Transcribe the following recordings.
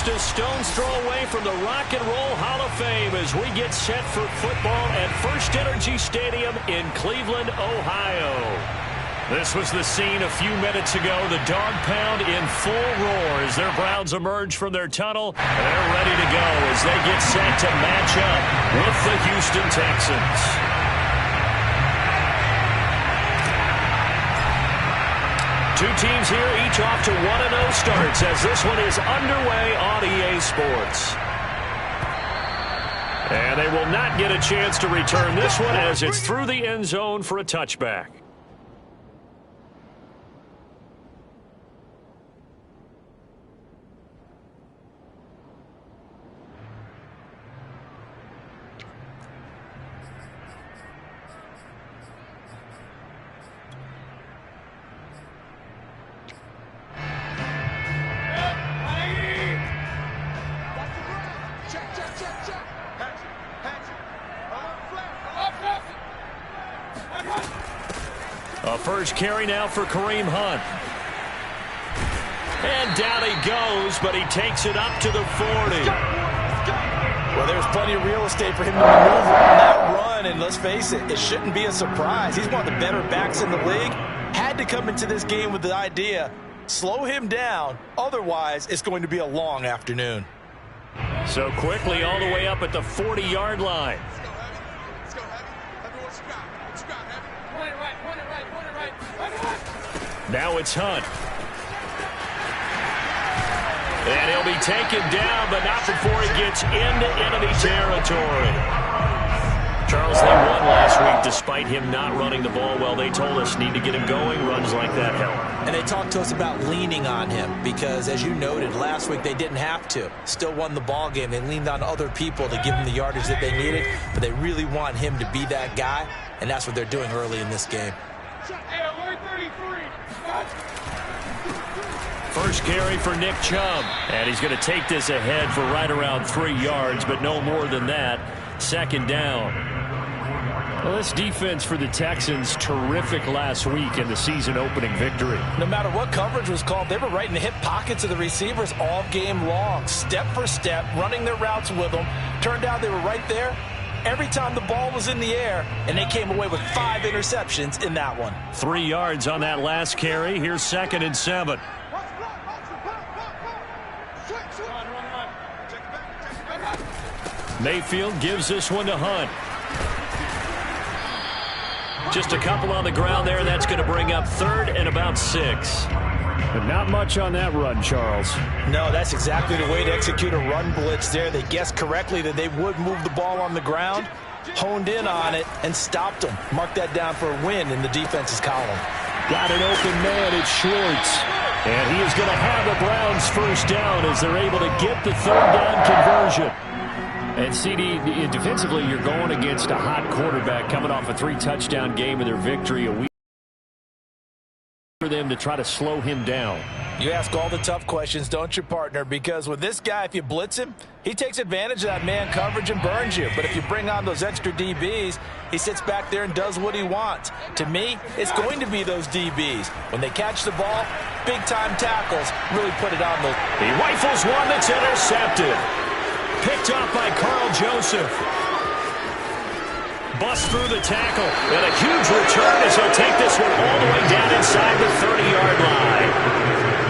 just a stone's throw away from the Rock and Roll Hall of Fame as we get set for football at First Energy Stadium in Cleveland, Ohio. This was the scene a few minutes ago. The dog pound in full roar as their Browns emerge from their tunnel. They're ready to go as they get set to match up with the Houston Texans. Two teams here, each off to 1-0 starts as this one is underway on EA Sports. And they will not get a chance to return this one as it's through the end zone for a touchback. First carry now for Kareem Hunt. And down he goes, but he takes it up to the 40. Well, there's plenty of real estate for him to maneuver on that run, and let's face it, it shouldn't be a surprise. He's one of the better backs in the league. Had to come into this game with the idea, slow him down, otherwise it's going to be a long afternoon. So quickly all the way up at the 40-yard line. Now it's Hunt. And he'll be taken down, but not before he gets into enemy territory. Charles, they won last week despite him not running the ball well. They told us need to get him going. Runs like that help. And they talked to us about leaning on him because, as you noted, last week they didn't have to. Still won the ball game. They leaned on other people to give him the yardage that they needed, but they really want him to be that guy, and that's what they're doing early in this game. First carry for Nick Chubb. And he's going to take this ahead for right around 3 yards, but no more than that. Second down. Well, this defense for the Texans, terrific last week in the season-opening victory. No matter what coverage was called, they were right in the hip pockets of the receivers all game long. Step for step, running their routes with them. Turned out they were right there every time the ball was in the air, and they came away with 5 interceptions in that one. 3 yards on that last carry. Here's 2nd and 7. Mayfield gives this one to Hunt. Just a couple on the ground there. That's going to bring up 3rd and about 6. But not much on that run, Charles. No, that's exactly the way to execute a run blitz there. They guessed correctly that they would move the ball on the ground, honed in on it, and stopped them. Mark that down for a win in the defense's column. Got an open man. It's Schwartz. And he is going to have the Browns first down as they're able to get the 3rd down conversion. And, CD, defensively, you're going against a hot quarterback coming off a 3-touchdown game in their victory a week for them to try to slow him down. You ask all the tough questions, don't you, partner? Because with this guy, if you blitz him, he takes advantage of that man coverage and burns you. But if you bring on those extra DBs, he sits back there and does what he wants. To me, it's going to be those DBs. When they catch the ball, big-time tackles really put it on the... He rifles one that's intercepted. Picked off by Carl Joseph. Bust through the tackle. And a huge return as he'll take this one all the way down inside the 30-yard line.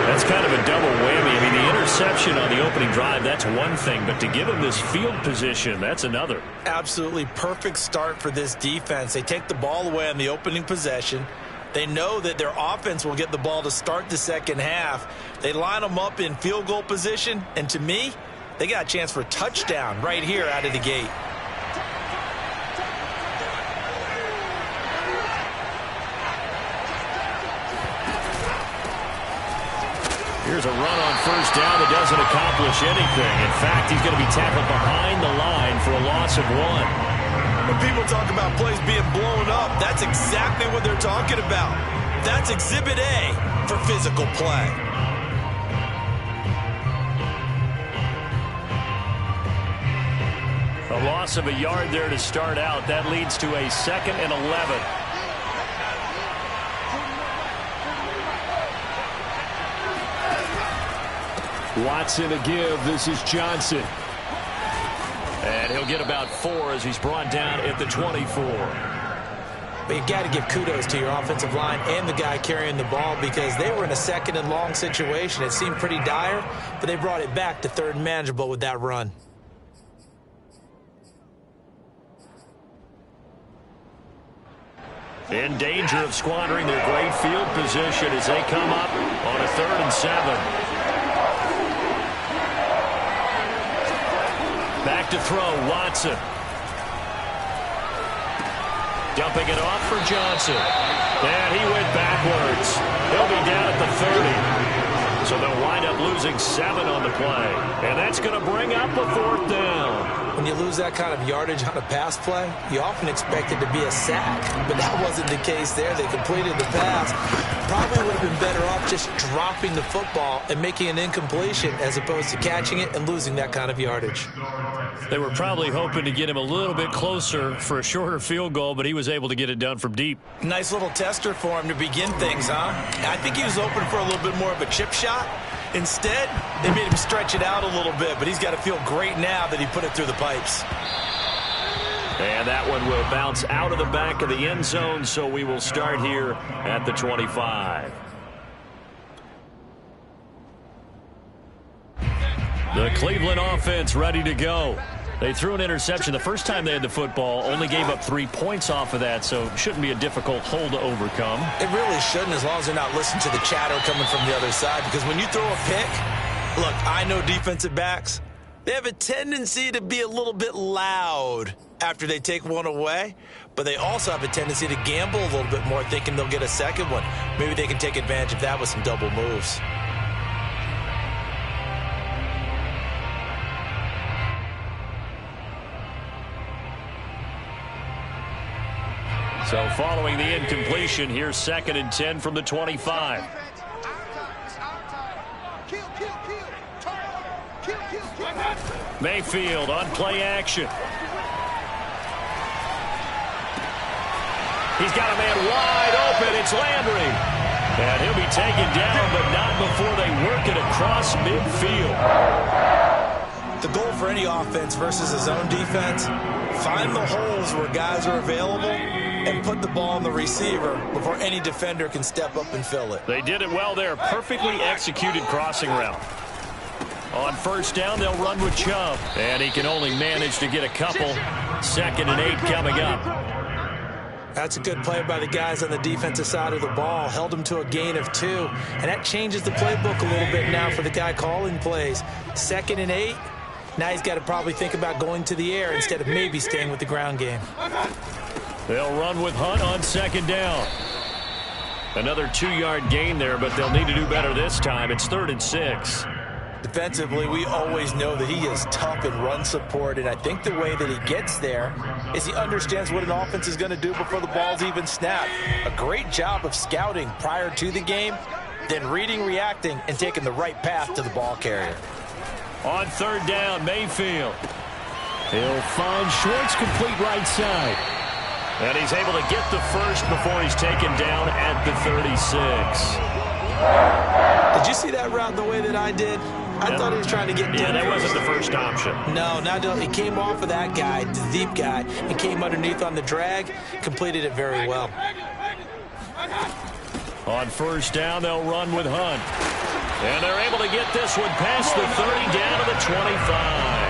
That's kind of a double whammy. I mean, the interception on the opening drive, that's one thing. But to give him this field position, that's another. Absolutely perfect start for this defense. They take the ball away on the opening possession. They know that their offense will get the ball to start the second half. They line them up in field goal position. And to me, they got a chance for a touchdown right here out of the gate. Here's a run on first down that doesn't accomplish anything. In fact, he's going to be tackled behind the line for a loss of 1. When people talk about plays being blown up, that's exactly what they're talking about. That's Exhibit A for physical play. A loss of a yard there to start out. That leads to a 2nd and 11. Watson to give. This is Johnson. And he'll get about 4 as he's brought down at the 24. But you got to give kudos to your offensive line and the guy carrying the ball because they were in a 2nd and long situation. It seemed pretty dire, but they brought it back to 3rd and manageable with that run. In danger of squandering their great field position as they come up on a 3rd and 7. Back to throw, Watson. Dumping it off for Johnson. And he went backwards. He'll be down at the 30. So they'll wind up losing 7 on the play. And that's going to bring up a 4th down. When you lose that kind of yardage on a pass play, you often expect it to be a sack. But that wasn't the case there. They completed the pass. Probably would have been better off just dropping the football and making an incompletion as opposed to catching it and losing that kind of yardage. They were probably hoping to get him a little bit closer for a shorter field goal, but he was able to get it done from deep. Nice little tester for him to begin things, huh? I think he was hoping for a little bit more of a chip shot. Instead, they made him stretch it out a little bit, but he's got to feel great now that he put it through the pipes. And that one will bounce out of the back of the end zone, so we will start here at the 25. The Cleveland offense ready to go. They threw an interception the first time they had the football, only gave up 3 points off of that, so shouldn't be a difficult hole to overcome. It really shouldn't, as long as they're not listening to the chatter coming from the other side, because when you throw a pick, look, I know defensive backs, they have a tendency to be a little bit loud after they take one away, but they also have a tendency to gamble a little bit more, thinking they'll get a second one. Maybe they can take advantage of that with some double moves. So following the incompletion, here's 2nd and 10 from the 25. Mayfield on play action. He's got a man wide open. It's Landry. And he'll be taken down, but not before they work it across midfield. The goal for any offense versus a zone defense, find the holes where guys are available and put the ball on the receiver before any defender can step up and fill it. They did it well there. Perfectly executed crossing route. On 1st down, they'll run with Chubb. And he can only manage to get a couple. 2nd and 8 coming up. That's a good play by the guys on the defensive side of the ball. Held him to a gain of 2. And that changes the playbook a little bit now for the guy calling plays. 2nd and 8. Now he's got to probably think about going to the air instead of maybe staying with the ground game. They'll run with Hunt on 2nd down. Another 2-yard gain there, but they'll need to do better this time. It's 3rd and 6. Defensively, we always know that he is tough in run support, and I think the way that he gets there is he understands what an offense is going to do before the ball's even snapped. A great job of scouting prior to the game, then reading, reacting, and taking the right path to the ball carrier. On 3rd down, Mayfield. He'll find Schwartz complete right side. And he's able to get the first before he's taken down at the 36. Did you see that route the way that I did? I thought he was trying to get deep. Yeah, that wasn't the first option. No, he came off of that guy, the deep guy, and came underneath on the drag, completed it very well. On 1st down, they'll run with Hunt. And they're able to get this one past the 30 down to the 25.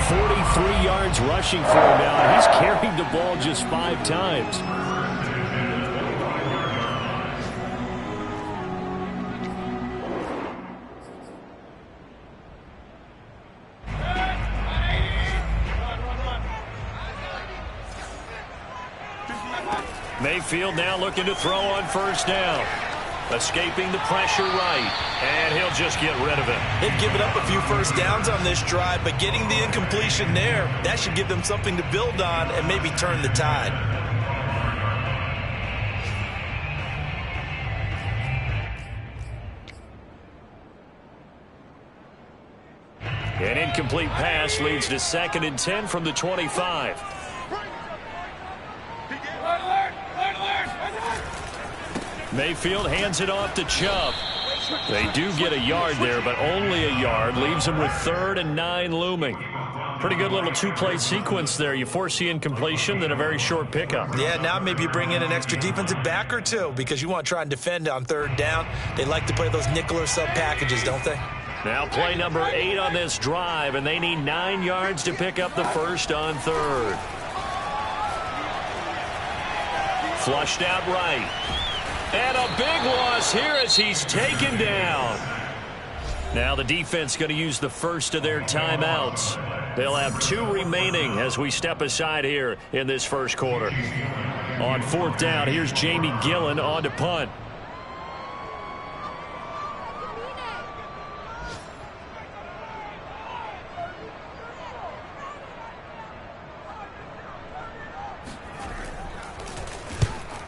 43 yards rushing for him now. He's carried the ball just 5 times. Mayfield now looking to throw on 1st down. Escaping the pressure right. And he'll just get rid of it. They've given up a few 1st downs on this drive, but getting the incompletion there, that should give them something to build on and maybe turn the tide. An incomplete pass leads to 2nd and 10 from the 25. Mayfield hands it off to Chubb. They do get a yard there, but only a yard. Leaves them with 3rd and 9 looming. Pretty good little two-play sequence there. You force the incompletion, then a very short pickup. Yeah, now maybe you bring in an extra defensive back or two because you want to try and defend on 3rd down. They like to play those nickel or sub packages, don't they? Now play number 8 on this drive, and they need 9 yards to pick up the first on 3rd. Flushed out right. And a big loss here as he's taken down. Now the defense going to use the first of their timeouts. They'll have 2 remaining as we step aside here in this first quarter. On 4th down, here's Jamie Gillen on to punt.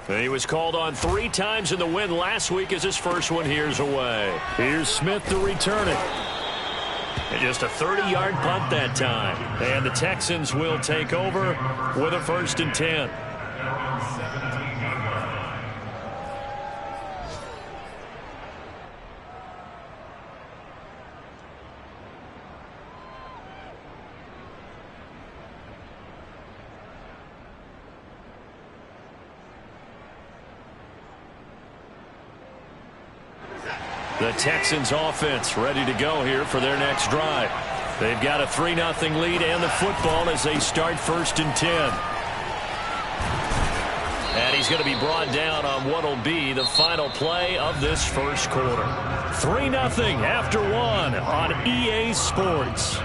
He was called on 3 times in the win last week as his first one here's away. Here's Smith to return it. And just a 30-yard punt that time. And the Texans will take over with a 1st and 10. The Texans offense ready to go here for their next drive. They've got a 3-0 lead and the football as they start 1st and 10. And he's going to be brought down on what will be the final play of this first quarter. 3-0 after 1 on EA Sports.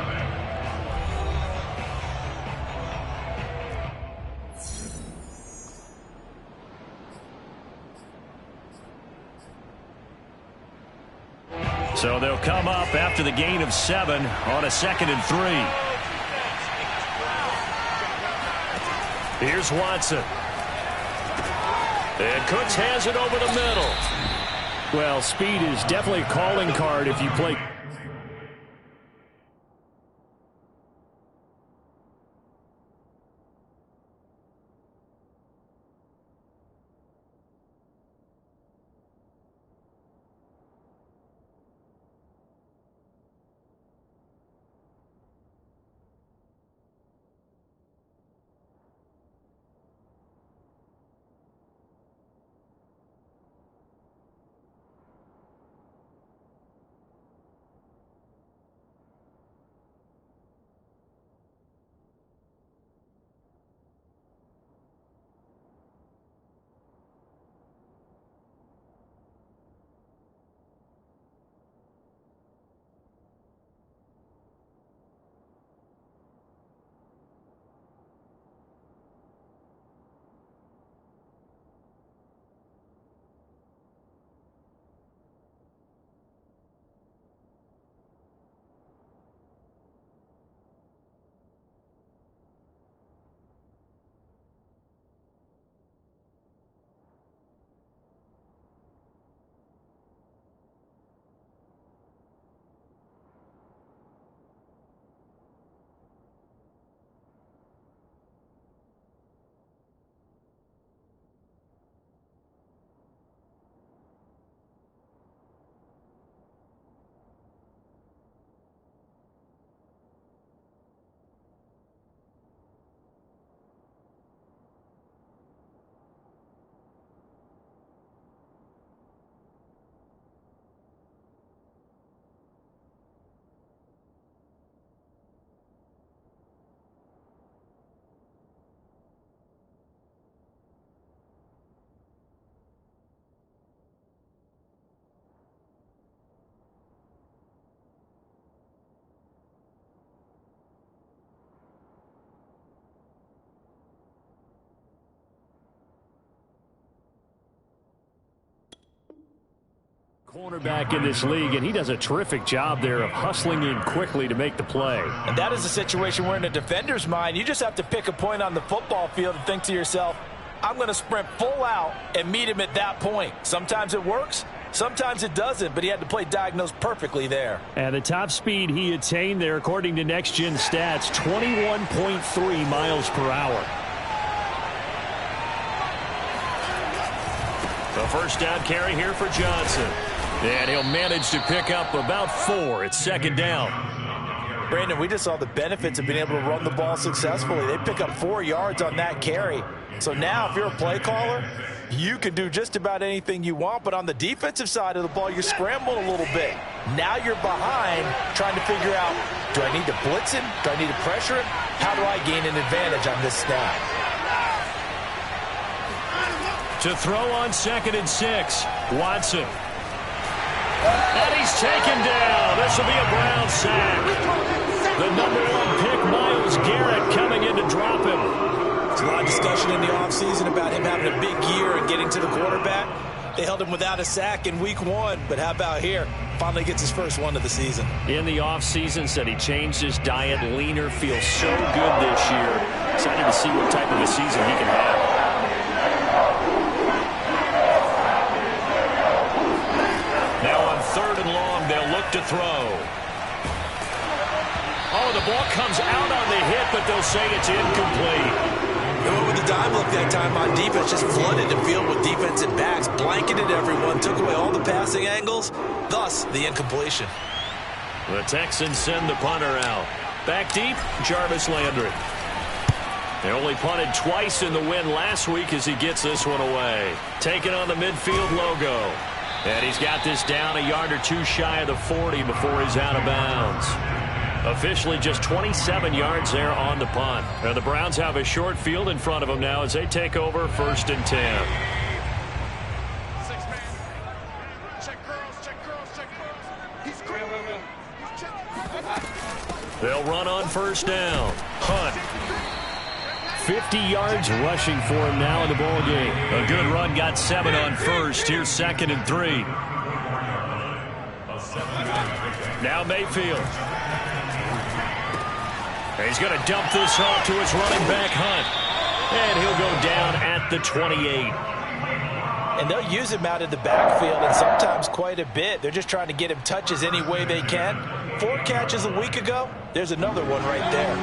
So they'll come up after the gain of 7 on a 2nd and 3. Here's Watson. And Cooks has it over the middle. Well, speed is definitely a calling card if you play. Cornerback in this league, and he does a terrific job there of hustling in quickly to make the play. And that is a situation where in a defender's mind, you just have to pick a point on the football field and think to yourself, I'm going to sprint full out and meet him at that point. Sometimes it works, sometimes it doesn't, but he had to play diagnosed perfectly there. And the top speed he attained there, according to Next Gen Stats, 21.3 miles per hour. The first down carry here for Johnson. And he'll manage to pick up about 4. It's second down. Brandon, we just saw the benefits of being able to run the ball successfully. They pick up 4 yards on that carry. So now if you're a play caller, you can do just about anything you want. But on the defensive side of the ball, you're scrambling a little bit. Now you're behind trying to figure out, do I need to blitz him? Do I need to pressure him? How do I gain an advantage on this snap? To throw on 2nd and 6, Watson. And he's taken down. This will be a Brown sack. The #1 pick, Myles Garrett, coming in to drop him. There's a lot of discussion in the offseason about him having a big year and getting to the quarterback. They held him without a sack in week 1, but how about here? Finally gets his first one of the season. In the offseason, said he changed his diet, leaner, feels so good this year. Excited to see what type of a season he can have. Now on 3rd and long, they'll look to throw. Oh, the ball comes out on the hit, but they'll say it's incomplete. They went with the dime look that time on defense, just flooded the field with defensive backs, blanketed everyone, took away all the passing angles, thus the incompletion. The Texans send the punter out. Back deep, Jarvis Landry. They only punted twice in the win last week as he gets this one away. Taking on the midfield logo. And he's got this down a yard or 2 shy of the 40 before he's out of bounds. Officially just 27 yards there on the punt. And the Browns have a short field in front of them now as they take over 1st and 10. They'll run on 1st down. Hunt. 50 yards rushing for him now in the ball game. A good run, got 7 on 1st. Here's 2nd and 3. Now Mayfield. He's going to dump this off to his running back, Hunt. And he'll go down at the 28. And they'll use him out in the backfield, and sometimes quite a bit. They're just trying to get him touches any way they can. 4 catches a week ago. There's another one right there.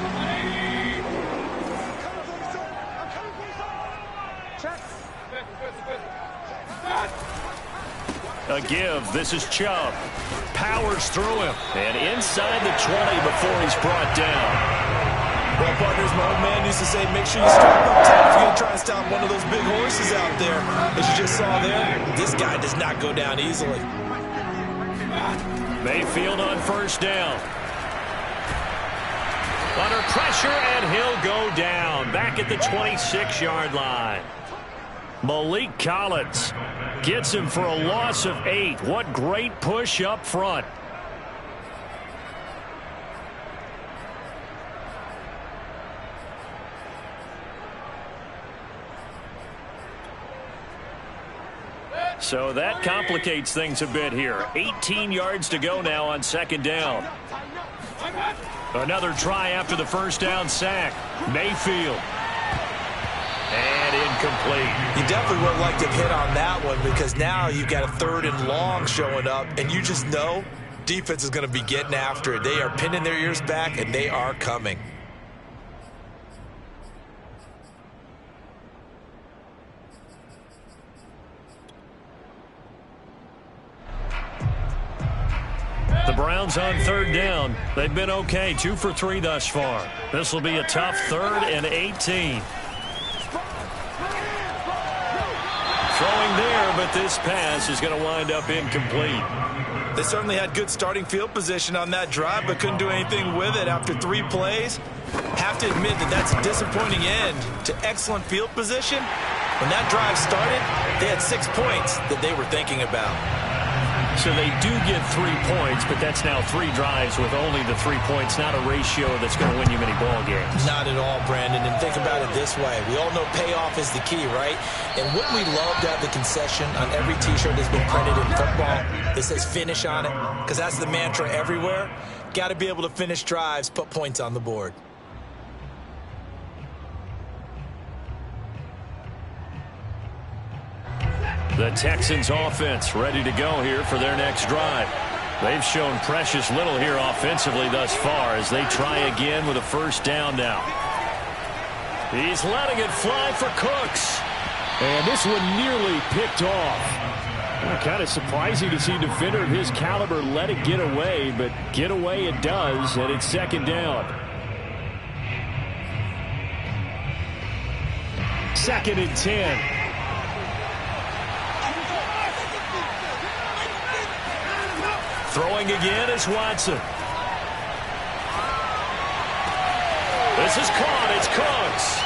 A give. This is Chubb. Powers through him. And inside the 20 before he's brought down. Well, partners, my old man used to say, make sure you strap up tight if you're going to try and stop one of those big horses out there. As you just saw there, this guy does not go down easily. Mayfield on 1st down. Under pressure, and he'll go down. Back at the 26-yard line. Malik Collins gets him for a loss of 8. What great push up front. So that complicates things a bit here. 18 yards to go now on 2nd down. Another try after the 1st down sack. Mayfield. And incomplete. You definitely would like to have hit on that one because now you've got a 3rd and long showing up, and you just know defense is going to be getting after it. They are pinning their ears back, and they are coming. The Browns on 3rd down. They've been okay, 2 for 3 thus far. This will be a tough 3rd and 18. Throwing there, but this pass is going to wind up incomplete. They certainly had good starting field position on that drive, but couldn't do anything with it after 3 plays. Have to admit that that's a disappointing end to excellent field position. When that drive started, they had 6 points that they were thinking about. So they do get 3 points, but that's now 3 drives with only the 3 points, not a ratio that's going to win you many ball games. Not at all, Brandon. And think about it this way. We all know payoff is the key, right? And wouldn't we love to have the concession on every T-shirt that's been printed in football that says finish on it? Because that's the mantra everywhere. Got to be able to finish drives, put points on the board. The Texans offense ready to go here for their next drive. They've shown precious little here offensively thus far as they try again with a 1st down now. He's letting it fly for Cooks. And this one nearly picked off. Kind of surprising to see a defender of his caliber let it get away, but get away it does, and it's second down. Second and 10. Throwing again is Watson. This is caught. It's Cooks.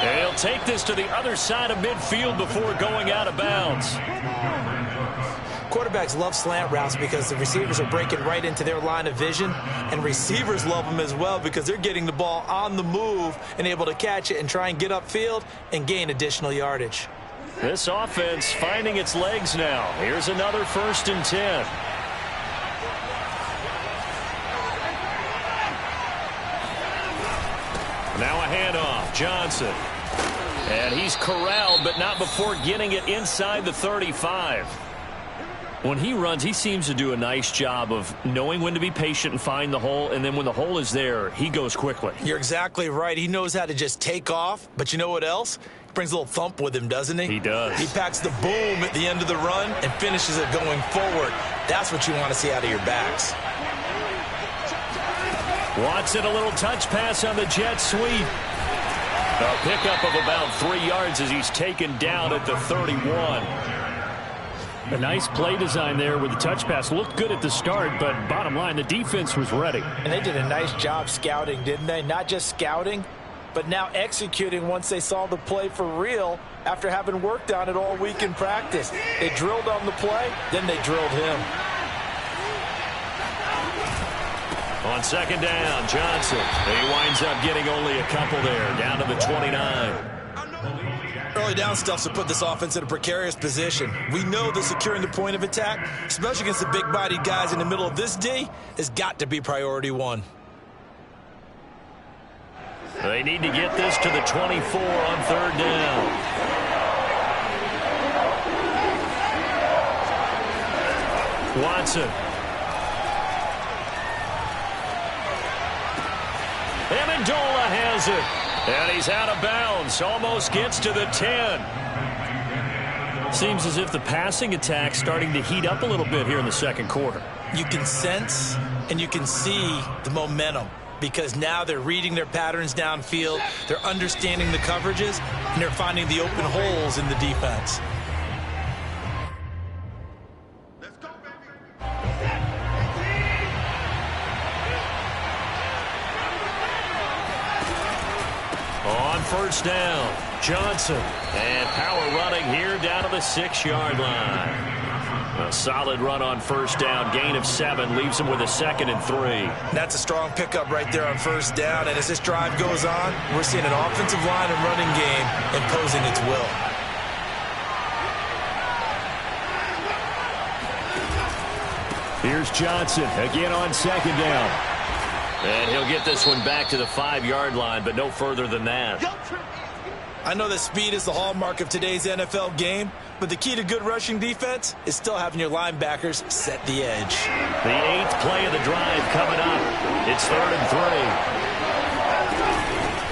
And he'll take this to the other side of midfield before going out of bounds. Quarterbacks love slant routes because the receivers are breaking right into their line of vision, and receivers love them as well because they're getting the ball on the move and able to catch it and try and get upfield and gain additional yardage. This offense finding its legs now. Here's another first and 10. Now a handoff. Johnson. And he's corralled, but not before getting it inside the 35. When he runs, he seems to do a nice job of knowing when to be patient and find the hole, and then when the hole is there, he goes quickly. You're exactly right. He knows how to just take off, but you know what else? He brings a little thump with him, doesn't he? He does. He packs the boom at the end of the run and finishes it going forward. That's what you want to see out of your backs. Watson, a little touch pass on the jet sweep. A pickup of about 3 yards as he's taken down at the 31. A nice play design there with the touch pass. Looked good at the start, but bottom line, the defense was ready. And they did a nice job scouting, didn't they? Not just scouting, but now executing once they saw the play for real after having worked on it all week in practice. They drilled on the play, then they drilled him. On second down, Johnson. He winds up getting only a couple there, down to the 29. Early down stuffs to put this offense in a precarious position. We know that securing the point of attack, especially against the big-bodied guys in the middle of this D, has got to be priority one. They need to get this to the 24 on third down. Watson. Amendola has it. And he's out of bounds. Almost gets to the 10. Seems as if the passing attack's starting to heat up a little bit here in the second quarter. You can sense and you can see the momentum because now they're reading their patterns downfield, they're understanding the coverages, and they're finding the open holes in the defense. On first down, Johnson. And power running here down to the 6-yard line. A solid run on first down. Gain of 7 leaves him with a 2nd and 3. That's a strong pickup right there on first down. And as this drive goes on, we're seeing an offensive line and running game imposing its will. Here's Johnson again on second down. And he'll get this one back to the 5-yard line, but no further than that. I know that speed is the hallmark of today's NFL game, but the key to good rushing defense is still having your linebackers set the edge. The 8th play of the drive coming up. It's 3rd and 3.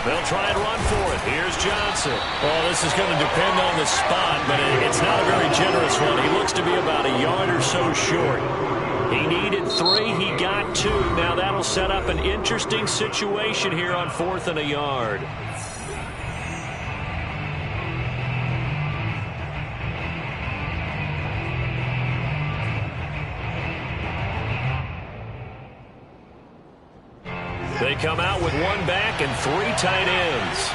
They'll try and run for it. Here's Johnson. Well, this is going to depend on the spot, but it's not a very generous one. He looks to be about a yard or so short. He needed 3. He got 2. Now that'll set up an interesting situation here on 4th and a yard. They come out with 1 back and 3 tight ends.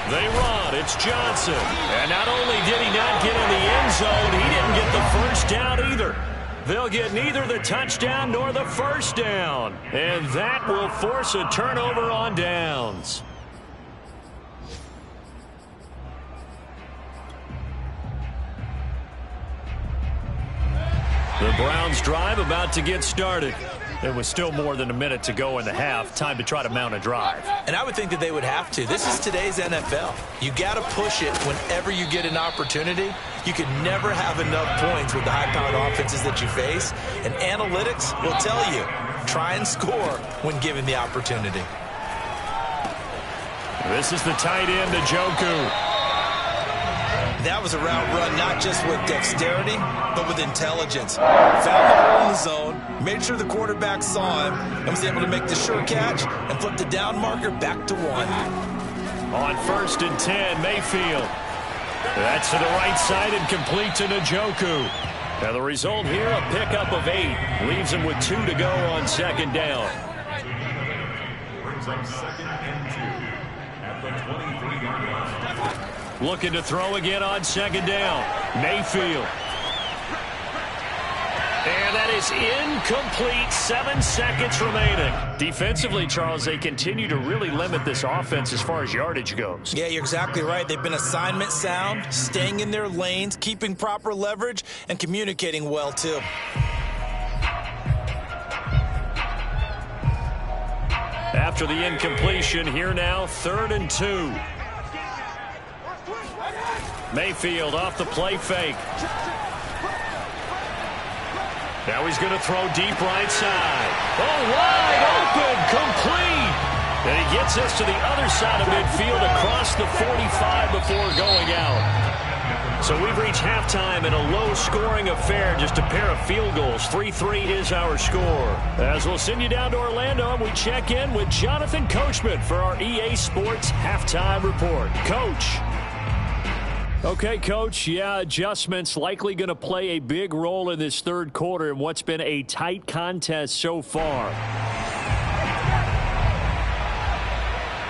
They run. It's Johnson. And not only did he not get in the end zone, he didn't get the first down either. They'll get neither the touchdown nor the first down. And that will force a turnover on downs. The Browns drive about to get started. There was still more than a minute to go in the half. Time to try to mount a drive. And I would think that they would have to. This is today's NFL. You got to push it whenever you get an opportunity. You can never have enough points with the high-powered offenses that you face. And analytics will tell you, try and score when given the opportunity. This is the tight end, Njoku. That was a route run not just with dexterity, but with intelligence. Found the hole in the zone, made sure the quarterback saw him, and was able to make the sure catch and flip the down marker back to 1. On 1st and 10, Mayfield. That's to the right side and complete to Njoku. Now the result here, a pickup of 8. Leaves him with 2 to go on 2nd down. Brings up 2nd and 2 at the 23-yard line. Looking to throw again on 2nd down. Mayfield. And that is incomplete. 7 seconds remaining. Defensively, Charles, they continue to really limit this offense as far as yardage goes. Yeah, you're exactly right. They've been assignment sound, staying in their lanes, keeping proper leverage, and communicating well, too. After the incompletion, here now, 3rd and 2. Mayfield off the play fake. Now he's going to throw deep right side. Oh, wide open, complete. And he gets us to the other side of midfield across the 45 before going out. So we've reached halftime in a low-scoring affair, just a pair of field goals. 3-3 is our score. As we'll send you down to Orlando, we check in with Jonathan Coachman for our EA Sports Halftime Report. Coach. Okay, Coach, yeah, adjustments likely going to play a big role in this 3rd quarter in what's been a tight contest so far.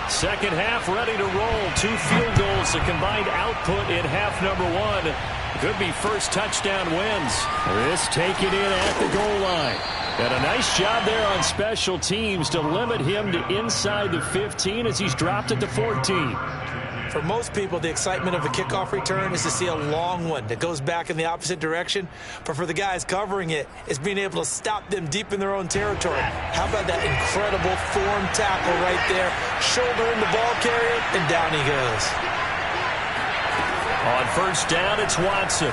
Second half ready to roll. 2 field goals, the combined output in half number 1. Could be first touchdown wins. This taken in at the goal line. And a nice job there on special teams to limit him to inside the 15 as he's dropped it to 14. For most people, the excitement of a kickoff return is to see a long one that goes back in the opposite direction. But for the guys covering it, it's being able to stop them deep in their own territory. How about that incredible form tackle right there? Shoulder in the ball carrier, and down he goes. On 1st down, it's Watson.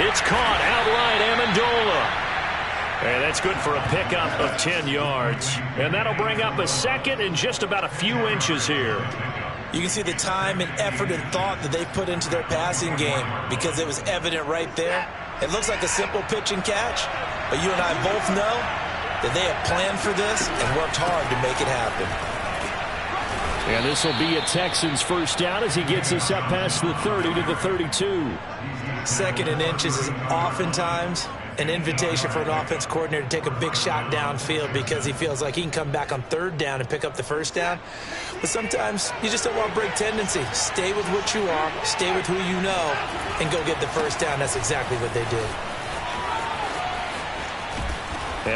It's caught outright, Amendola. And that's good for a pickup of 10 yards. And that'll bring up a 2nd and just about a few inches here. You can see the time and effort and thought that they put into their passing game because it was evident right there. It looks like a simple pitch and catch, but you and I both know that they have planned for this and worked hard to make it happen. And this will be a Texans 1st down as he gets us up past the 30 to the 32. 2nd and inches is oftentimes an invitation for an offense coordinator to take a big shot downfield because he feels like he can come back on 3rd down and pick up the 1st down. But sometimes you just don't want to break tendency. Stay with what you are, stay with who you know, and go get the 1st down. That's exactly what they did.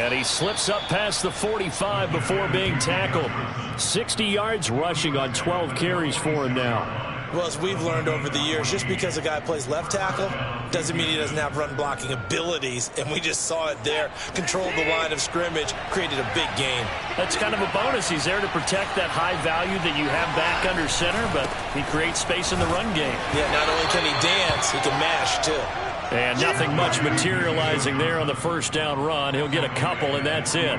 And he slips up past the 45 before being tackled. 60 yards rushing on 12 carries for him now. Well, as we've learned over the years, just because a guy plays left tackle doesn't mean he doesn't have run-blocking abilities, and we just saw it there. Controlled the line of scrimmage, created a big gain. That's kind of a bonus. He's there to protect that high value that you have back under center, but he creates space in the run game. Yeah, not only can he dance, he can mash, too. And nothing much materializing there on the 1st down run. He'll get a couple, and that's it.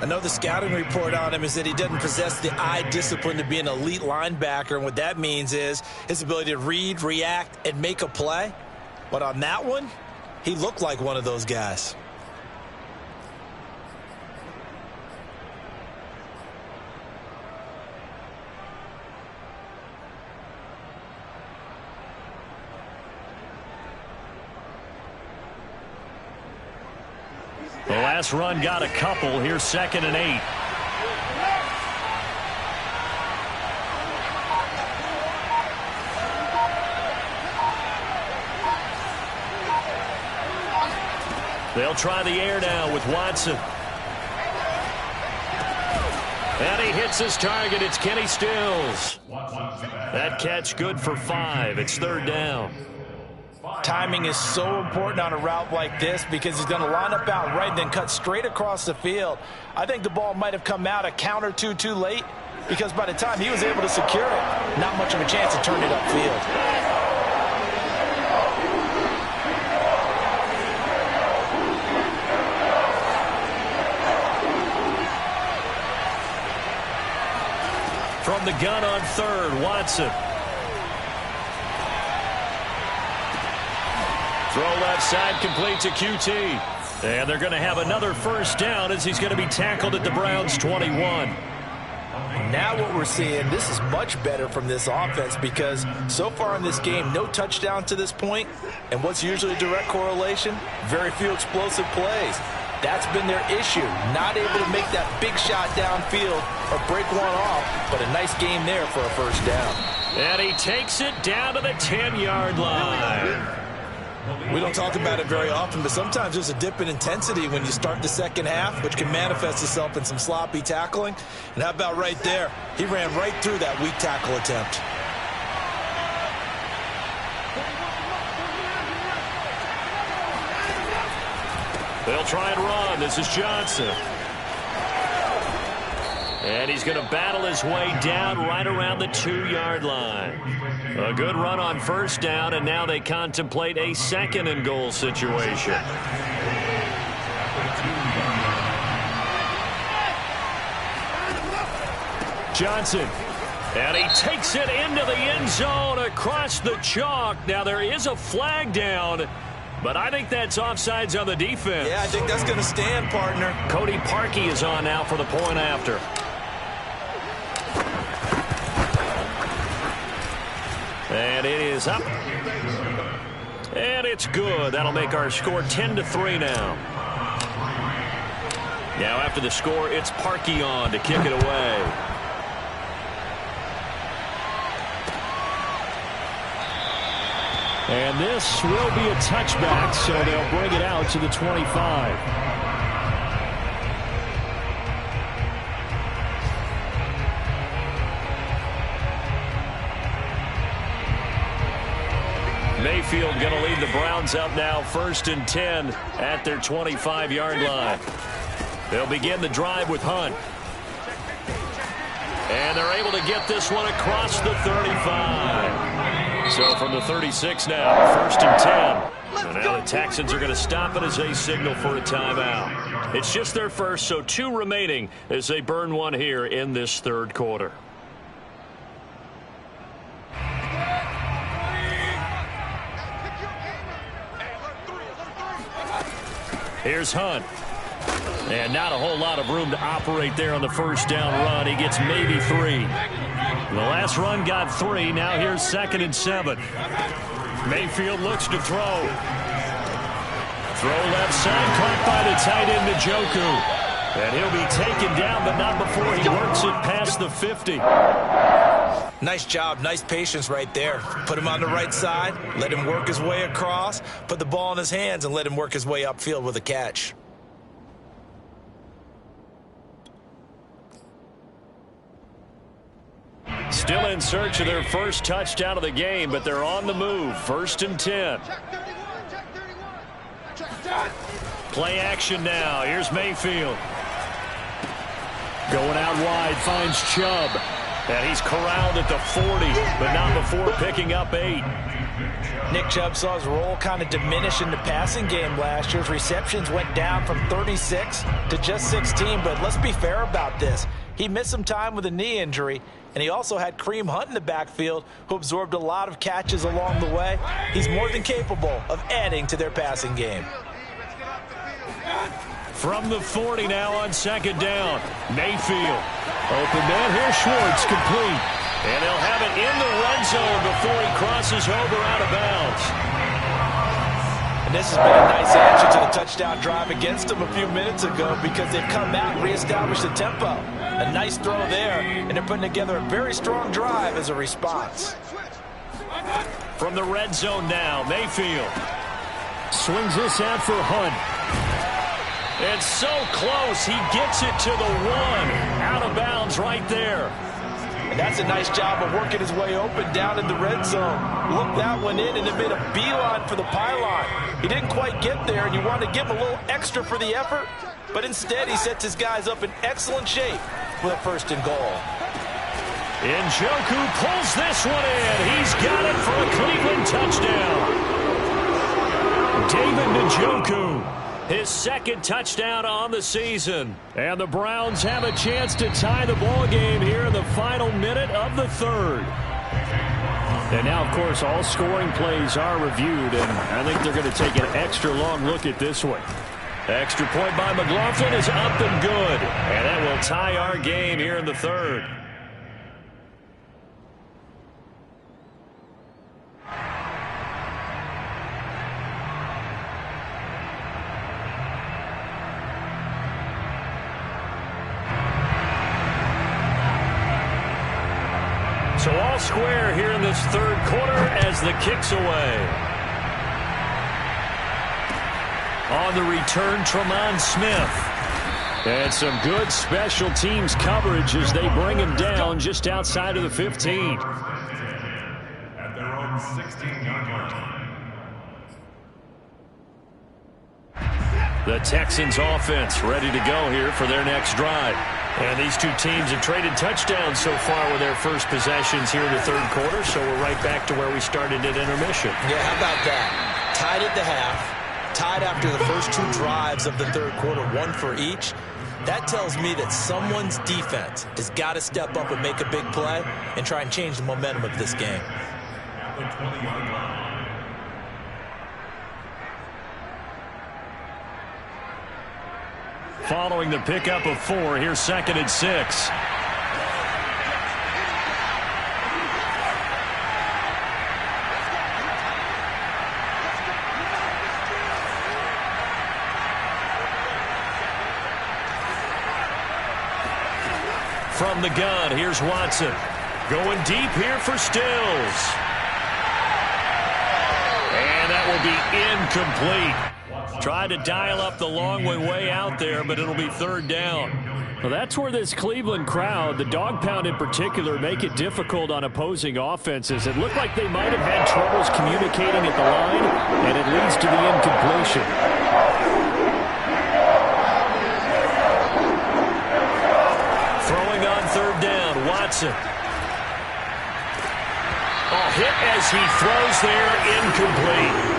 Another scouting report on him is that he doesn't possess the eye discipline to be an elite linebacker, and what that means is his ability to read, react, and make a play. But on that one, he looked like one of those guys. The last run got a couple. Here's 2nd and 8. They'll try the air now with Watson. And he hits his target. It's Kenny Stills. That catch good for 5. It's 3rd down. Timing is so important on a route like this because he's going to line up out right and then cut straight across the field. I think the ball might have come out a count or two too late because by the time he was able to secure it, not much of a chance to turn it upfield. From the gun on 3rd, Watson. Throw left side, complete to QT. And they're going to have another first down as he's going to be tackled at the Browns' 21. Now what we're seeing, this is much better from this offense because so far in this game, no touchdown to this point. And what's usually a direct correlation? Very few explosive plays. That's been their issue. Not able to make that big shot downfield or break one off, but a nice game there for a first down. And he takes it down to the 10-yard line. We don't talk about it very often, but sometimes there's a dip in intensity when you start the second half, which can manifest itself in some sloppy tackling. And how about right there? He ran right through that weak tackle attempt. They'll try and run. This is Johnson. And he's going to battle his way down right around the 2-yard line. A good run on first down, and now they contemplate a second-and-goal situation. Johnson. And he takes it into the end zone across the chalk. Now there is a flag down, but I think that's offsides on the defense. Yeah, I think that's going to stand, partner. Cody Parkey is on now for the point after. And it is up. And it's good. That'll make our score 10-3 now. Now after the score, it's Parkey on to kick it away. And this will be a touchback, so they'll bring it out to the 25. Mayfield going to lead the Browns up now, 1st and 10 at their 25-yard line. They'll begin the drive with Hunt. And they're able to get this one across the 35. So from the 36 now, 1st and 10. And now the Texans are going to stop it as they signal for a timeout. It's just their first, so 2 remaining as they burn one here in this 3rd quarter. Here's Hunt. And not a whole lot of room to operate there on the first down run. He gets maybe 3. The last run got 3. Now here's 2nd and 7. Mayfield looks to throw. Throw left side, caught by the tight end Njoku. And he'll be taken down, but not before he works it past the 50. Nice job, nice patience right there. Put him on the right side, let him work his way across, put the ball in his hands, and let him work his way upfield with a catch. Still in search of their first touchdown of the game, but they're on the move. 1st and 10. Play action now. Here's Mayfield. Going out wide, finds Chubb. And he's corralled at the 40, but not before picking up 8. Nick Chubb saw his role kind of diminish in the passing game last year. His receptions went down from 36 to just 16, but let's be fair about this. He missed some time with a knee injury, and he also had Kareem Hunt in the backfield, who absorbed a lot of catches along the way. He's more than capable of adding to their passing game. From the 40 now on 2nd down. Mayfield. Open man. Here's Schwartz, complete. And they'll have it in the red zone before he crosses over out of bounds. And this has been a nice answer to the touchdown drive against them a few minutes ago because they've come out and reestablished the tempo. A nice throw there, and they're putting together a very strong drive as a response. From the red zone now, Mayfield. Swings this out for Hunt. It's so close, he gets it to the 1. Out of bounds right there. And that's a nice job of working his way open down in the red zone. Looked that one in and it made a beeline for the pylon. He didn't quite get there, and you want to give him a little extra for the effort, but instead he sets his guys up in excellent shape with a 1st and goal. Njoku pulls this one in. He's got it for a Cleveland touchdown. David Njoku. His 2nd touchdown on the season. And the Browns have a chance to tie the ball game here in the final minute of the 3rd. And now, of course, all scoring plays are reviewed, and I think they're going to take an extra long look at this one. Extra point by McLaughlin is up and good, and that will tie our game here in the third. So all square here in this third quarter as the kick's away. On the return, Tremont Smith. And some good special teams coverage as they bring him down just outside of the 15. At their own 16-yard line. The Texans offense ready to go here for their next drive. And these two teams have traded touchdowns so far with their first possessions here in the third quarter, so we're right back to where we started at intermission. Yeah, how about that? Tied at the half, tied after the first two drives of the third quarter, one for each. That tells me that someone's defense has got to step up and make a big play and try and change the momentum of this game. At the 20-yard line. Following the pickup of 4, here's 2nd and 6. From the gun, here's Watson. Going deep here for Stills. And that will be incomplete. Tried to dial up the long way out there, but it'll be third down. Well, that's where this Cleveland crowd, the dog pound in particular, make it difficult on opposing offenses. It looked like they might have had troubles communicating at the line, and it leads to the incompletion. Throwing on third down, Watson. Oh, hit as he throws there, incomplete.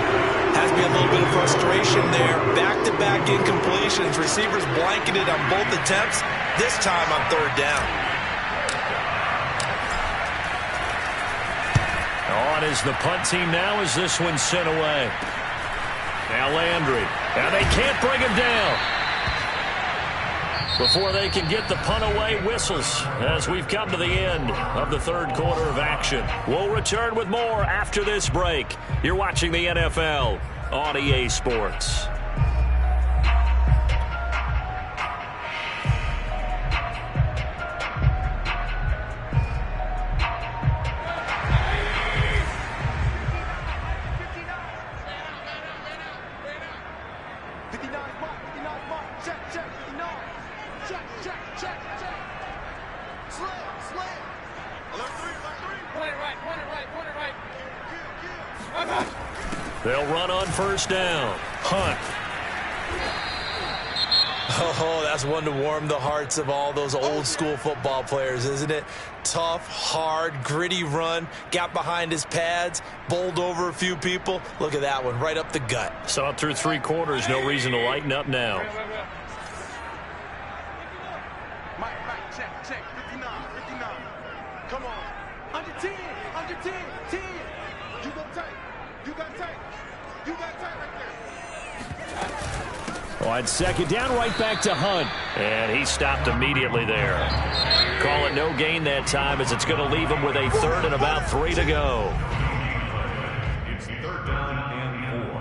Has to be a little bit of frustration there. Back-to-back incompletions. Receivers blanketed on both attempts, this time on third down. On is the punt team now as this one's sent away. Now Landry. And they can't bring him down. Before they can get the punt away, whistles as we've come to the end of the third quarter of action. We'll return with more after this break. You're watching the NFL on EA Sports. They'll run on first down. Hunt. Oh, that's one to warm the hearts of all those old school football players, isn't it? Tough, hard, gritty run. Got behind his pads, bowled over a few people. Look at that one, right up the gut. Saw it through 3 quarters. No reason to lighten up now. Mike, check, 59. Come on. Under 10, 10. You go tight. You got tight right there. On second down, right back to Hunt. And he stopped immediately there. Call it no gain that time as it's going to leave him with a third and about 3 to go. It's third down and 4.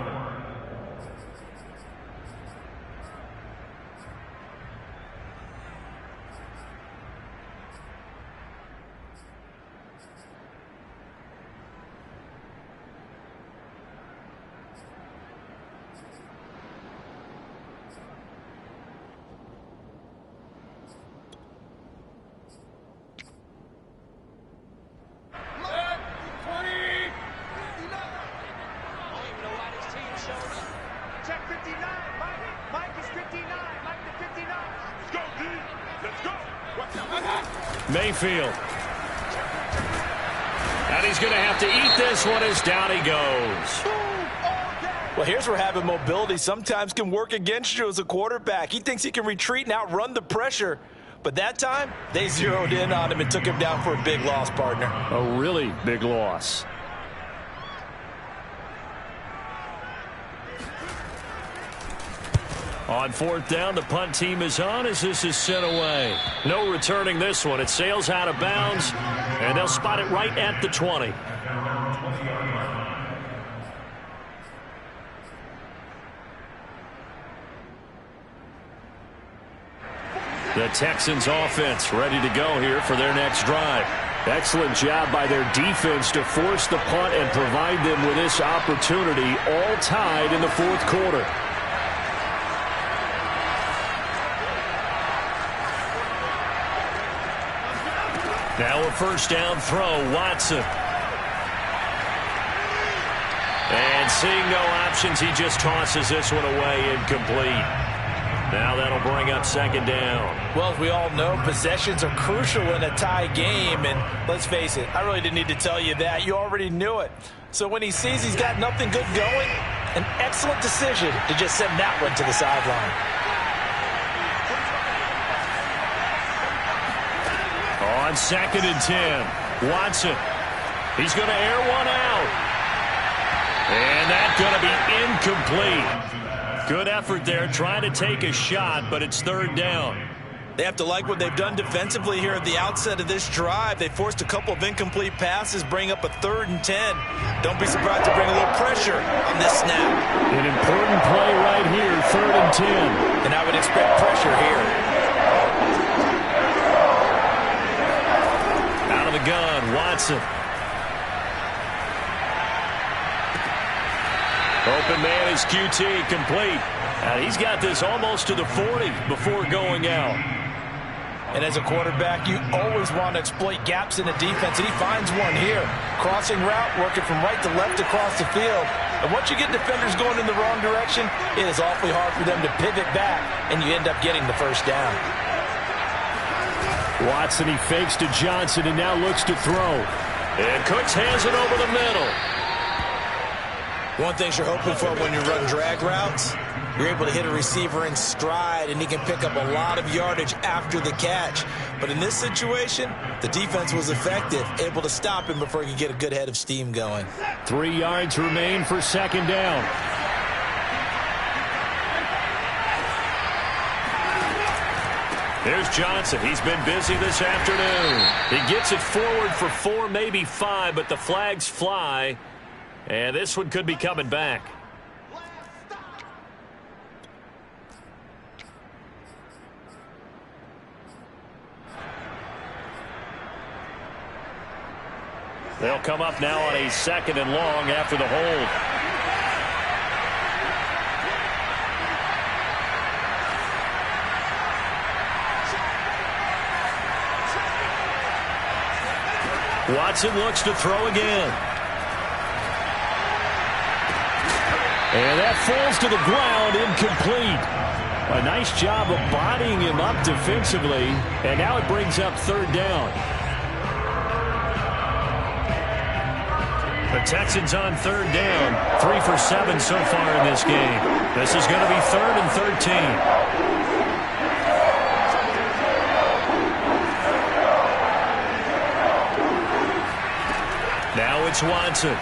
Mayfield. And he's going to have to eat this one as down he goes. Well, here's where having mobility sometimes can work against you as a quarterback. He thinks he can retreat and outrun the pressure. But that time, they zeroed in on him and took him down for a big loss, partner. A really big loss. On fourth down, the punt team is on as this is sent away. No returning this one. It sails out of bounds, and they'll spot it right at the 20. The Texans offense ready to go here for their next drive. Excellent job by their defense to force the punt and provide them with this opportunity, all tied in the fourth quarter. Now a first down throw, Watson. And seeing no options, he just tosses this one away incomplete. Now that'll bring up second down. Well, as we all know, possessions are crucial in a tie game. And let's face it, I really didn't need to tell you that. You already knew it. So when he sees he's got nothing good going, an excellent decision to just send that one to the sideline. On second and 10, Watson. He's going to air one out. And that's going to be incomplete. Good effort there trying to take a shot, but it's third down. They have to like what they've done defensively here at the outset of this drive. They forced a couple of incomplete passes, bring up a 3rd and 10. Don't be surprised to bring a little pressure on this snap. An important play right here, 3rd and 10. And I would expect pressure here. Out of the gun, Watson. Open man is QT, complete. He's got this almost to the 40 before going out. And as a quarterback, you always want to exploit gaps in the defense, and he finds one here. Crossing route, working from right to left across the field. And once you get defenders going in the wrong direction, it is awfully hard for them to pivot back, and you end up getting the first down. Watson, he fakes to Johnson and now looks to throw. And Cooks hands it over the middle. One thing you're hoping for when you run drag routes, you're able to hit a receiver in stride, and he can pick up a lot of yardage after the catch. But in this situation, the defense was effective, able to stop him before he could get a good head of steam going. 3 yards remain for second down. There's Johnson. He's been busy this afternoon. He gets it forward for 4, maybe 5, but the flags fly. And this one could be coming back. They'll come up now on a 2nd and long after the hold. Watson looks to throw again. And that falls to the ground, incomplete. A nice job of bodying him up defensively, and now it brings up 3rd down. The Texans on 3rd down, 3 for 7 so far in this game. This is going to be 3rd and 13. Now it's Watson.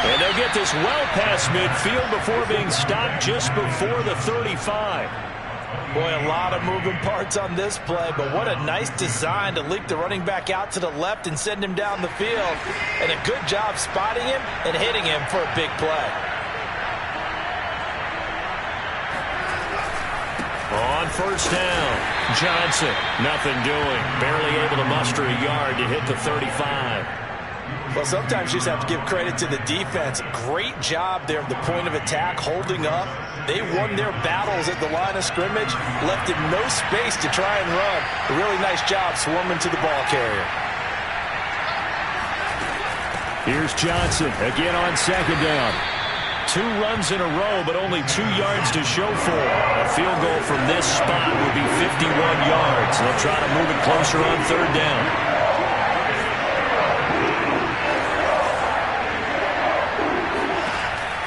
And they'll get this well past midfield before being stopped just before the 35. Boy, a lot of moving parts on this play, but what a nice design to leak the running back out to the left and send him down the field. And a good job spotting him and hitting him for a big play. On first down, Johnson, nothing doing. Barely able to muster a yard to hit the 35. Well, sometimes you just have to give credit to the defense. Great job there at the point of attack, holding up. They won their battles at the line of scrimmage, left him no space to try and run. A really nice job swarming to the ball carrier. Here's Johnson again on 2nd down. 2 runs in a row, but only 2 yards to show for. A field goal from this spot would be 51 yards. They'll try to move it closer on 3rd down.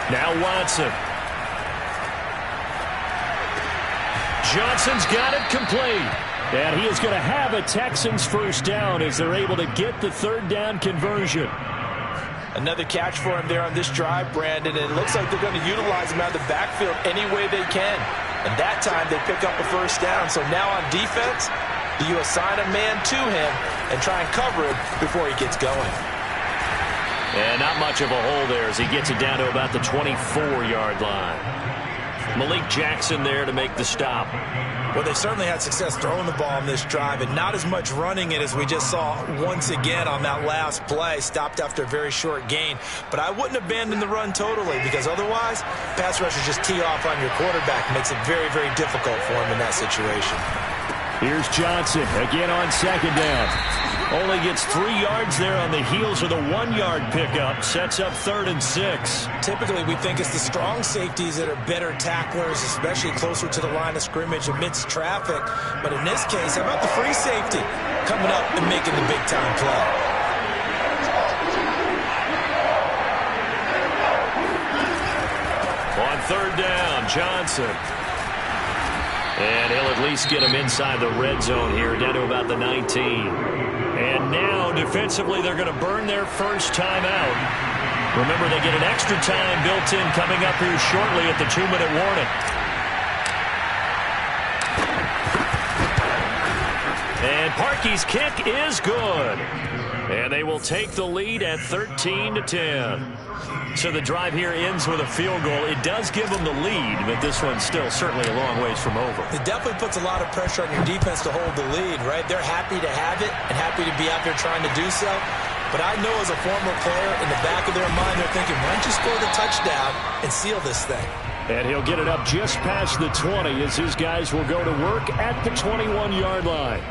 Now Watson. Johnson's got it complete. And he is going to have a Texans first down as they're able to get the 3rd down conversion. Another catch for him there on this drive, Brandon. And it looks like they're going to utilize him out of the backfield any way they can. And that time they pick up a first down. So now on defense, do you assign a man to him and try and cover him before he gets going? And not much of a hole there as he gets it down to about the 24-yard line. Malik Jackson there to make the stop. Well, they certainly had success throwing the ball on this drive and not as much running it as we just saw once again on that last play. Stopped after a very short gain. But I wouldn't abandon the run totally because otherwise, pass rushers just tee off on your quarterback. Makes it very, very difficult for him in that situation. Here's Johnson again on second down. Only gets 3 yards there on the heels of the 1-yard pickup. Sets up 3rd and 6. Typically, we think it's the strong safeties that are better tacklers, especially closer to the line of scrimmage amidst traffic. But in this case, how about the free safety coming up and making the big-time play? On 3rd down, Johnson. And he'll at least get him inside the red zone here, down to about the 19. And now, defensively, they're going to burn their first timeout. Remember, they get an extra time built in coming up here shortly at the 2-minute warning. And Parkey's kick is good. And they will take the lead at 13-10. So the drive here ends with a field goal. It does give them the lead, but this one's still certainly a long ways from over. It definitely puts a lot of pressure on your defense to hold the lead, right? They're happy to have it and happy to be out there trying to do so. But I know as a former player, in the back of their mind, they're thinking, why don't you score the touchdown and seal this thing? And he'll get it up just past the 20 as his guys will go to work at the 21-yard line.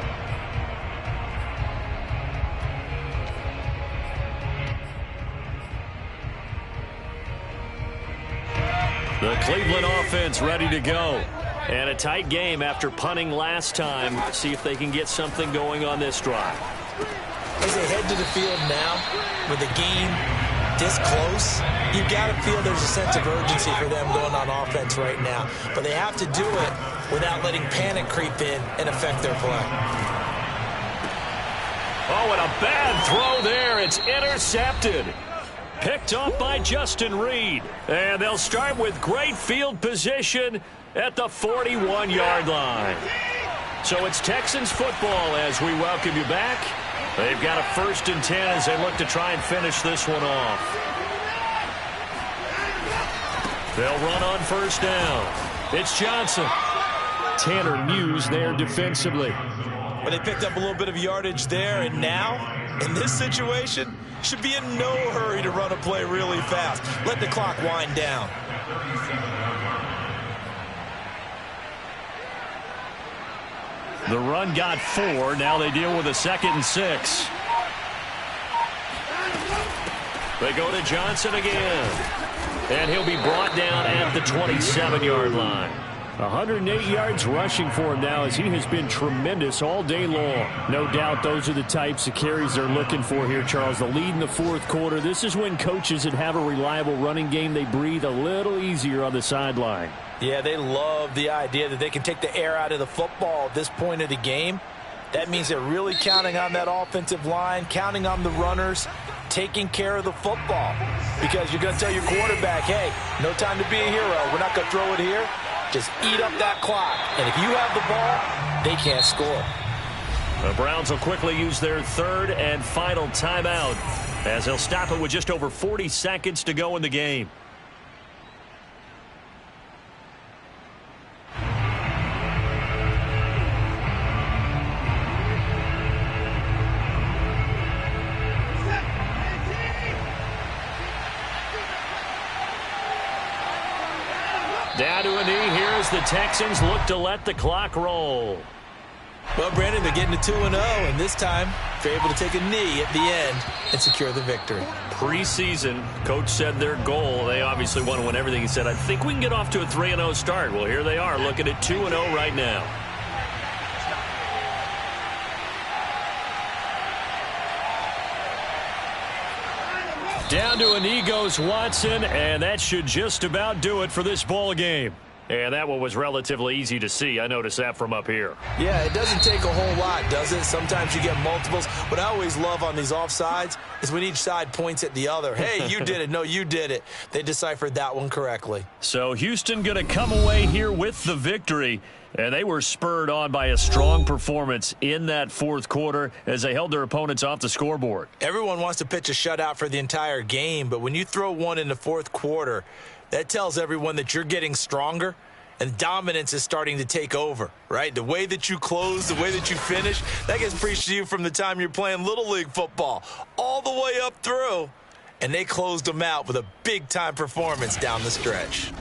The Cleveland offense ready to go. And a tight game after punting last time. See if they can get something going on this drive. As they head to the field now, with the game this close, you've got to feel there's a sense of urgency for them going on offense right now. But they have to do it without letting panic creep in and affect their play. Oh, and a bad throw there. It's intercepted. Picked off by Justin Reed. And they'll start with great field position at the 41-yard line. So it's Texans football as we welcome you back. They've got a 1st and 10 as they look to try and finish this one off. They'll run on 1st down. It's Johnson. Tanner Muse there defensively. But they picked up a little bit of yardage there, and now, in this situation, should be in no hurry to run a play really fast. Let the clock wind down. The run got 4. Now they deal with a 2nd and 6. They go to Johnson again. And he'll be brought down at the 27-yard line. 108 yards rushing for him now as he has been tremendous all day long. No doubt those are the types of carries they're looking for here, Charles. The lead in the 4th quarter. This is when coaches that have a reliable running game, they breathe a little easier on the sideline. Yeah, they love the idea that they can take the air out of the football at this point of the game. That means they're really counting on that offensive line, counting on the runners, taking care of the football. Because you're going to tell your quarterback, hey, no time to be a hero. We're not going to throw it here. Just eat up that clock. And if you have the ball, they can't score. The Browns will quickly use their 3rd and final timeout as they'll stop it with just over 40 seconds to go in the game. Down to a knee here as the Texans look to let the clock roll. Well, Brandon, they're getting to 2-0, and this time they're able to take a knee at the end and secure the victory. Preseason, coach said their goal, they obviously want to win everything. He said, I think we can get off to a 3-0 start. Well, here they are looking at 2-0 right now. Down to a knee goes Watson, and that should just about do it for this ball game. And that one was relatively easy to see. I noticed that from up here. Yeah, it doesn't take a whole lot, does it? Sometimes you get multiples. What I always love on these offsides is when each side points at the other. Hey, you did it. No, you did it. They deciphered that one correctly. So Houston going to come away here with the victory. And they were spurred on by a strong performance in that fourth quarter as they held their opponents off the scoreboard. Everyone wants to pitch a shutout for the entire game, but when you throw one in the fourth quarter, that tells everyone that you're getting stronger and dominance is starting to take over, right? The way that you close, the way that you finish, that gets preached to you from the time you're playing Little League football all the way up through. And they closed them out with a big-time performance down the stretch.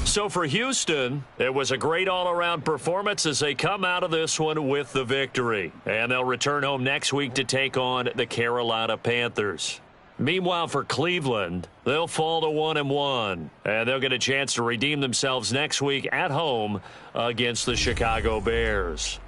So for Houston, it was a great all-around performance as they come out of this one with the victory. And they'll return home next week to take on the Carolina Panthers. Meanwhile, for Cleveland, they'll fall to 1-1, and they'll get a chance to redeem themselves next week at home against the Chicago Bears.